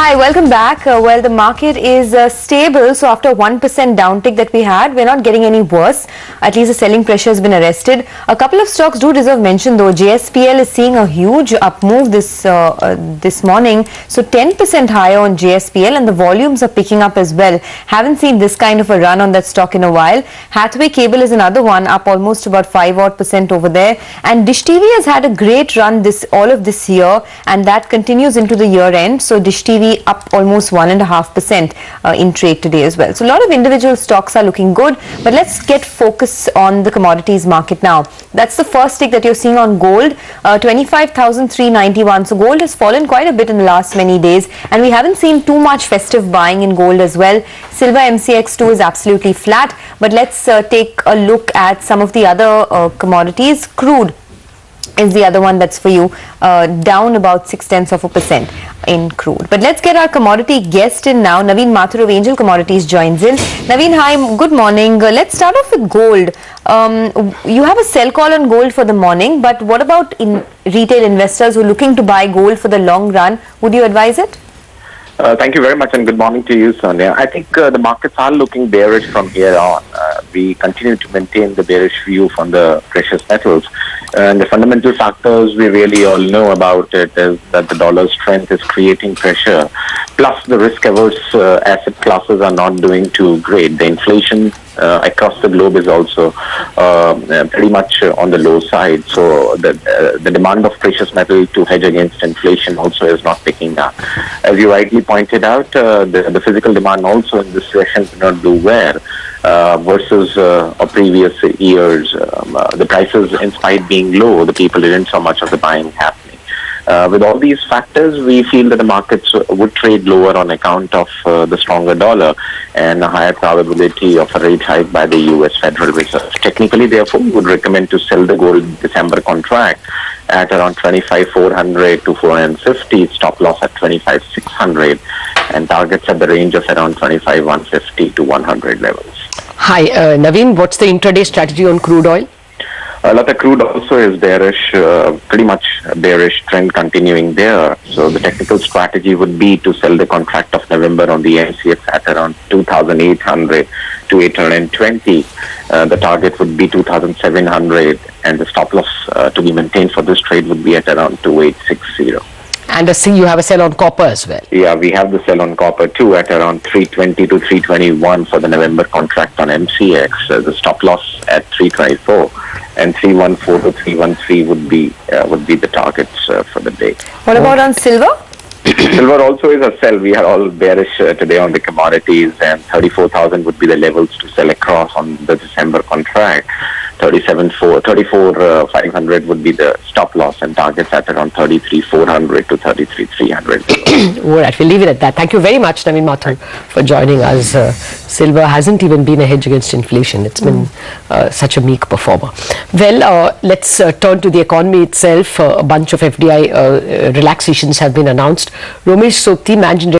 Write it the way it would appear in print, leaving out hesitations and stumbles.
Hi, welcome back. Well, the market is stable, so after 1% downtick that we had, we're not getting any worse. At least the selling pressure has been arrested. A couple of stocks do deserve mention though. JSPL is seeing a huge up move this morning, so 10% higher on JSPL, and the volumes are picking up as well. Haven't seen this kind of a run on that stock in a while. Hathway Cable is another one, up almost about 5% over there. And Dish TV has had a great run all of this year, and that continues into the year end. So Dish TV up almost 1.5% in trade today as well. So a lot of individual stocks are looking good, but let's get focus on the commodities market now. That's the first tick that you're seeing on gold, 25,391. So gold has fallen quite a bit in the last many days, and we haven't seen too much festive buying in gold as well. Silver MCX2 is absolutely flat, but let's take a look at some of the other commodities. Crude is the other one that's for you, down about 0.6% in crude. But let's get our commodity guest in now. Naveen Mathur of Angel Commodities joins in. Naveen, hi, good morning. Let's start off with gold. You have a sell call on gold for the morning, but what about retail investors who are looking to buy gold for the long run? Would you advise it? Thank you very much, and good morning to you, Sonia. I think the markets are looking bearish from here on. We continue to maintain the bearish view from the precious metals. And the fundamental factors we really all know about it is that the dollar's strength is creating pressure. Plus, the risk-averse asset classes are not doing too great. The inflation across the globe is also pretty much on the low side. So the demand of precious metal to hedge against inflation also is not picking up. As you rightly pointed out, the physical demand also in this session did not do well versus previous years. The prices, in spite being low, the people didn't so much of the buying happening. With all these factors, we feel that the markets would trade lower on account of the stronger dollar and a higher probability of a rate hike by the U.S. Federal Reserve. Technically, therefore, we would recommend to sell the gold December contract at around 25,400 to 450, stop loss at 25,600, and targets at the range of around 25,150 to 100 levels. Hi, Naveen, what's the intraday strategy on crude oil? The crude also is bearish, pretty much a bearish trend continuing there. So the technical strategy would be to sell the contract of November on the MCX at around 2,800 to 820. The target would be 2,700, and the stop loss to be maintained for this trade would be at around 2,860. And you have a sell on copper as well. Yeah, we have the sell on copper too at around 320 to 321 for the November contract on MCX. The stop loss at 324, and 314 to 313 would be the targets for the day. What about on silver? Silver also is a sell. We are all bearish today on the commodities, and 34,000 would be the levels to sell across on the December contract. 34,500 would be the stop loss, and targets at around 33,400 to 33,300. All right, we'll leave it at that. Thank you very much, Naveen Mathur, for joining us. Silver hasn't even been a hedge against inflation. It's been such a meek performer. Well, let's turn to the economy itself. A bunch of FDI relaxations have been announced. Romesh Sokti, Managing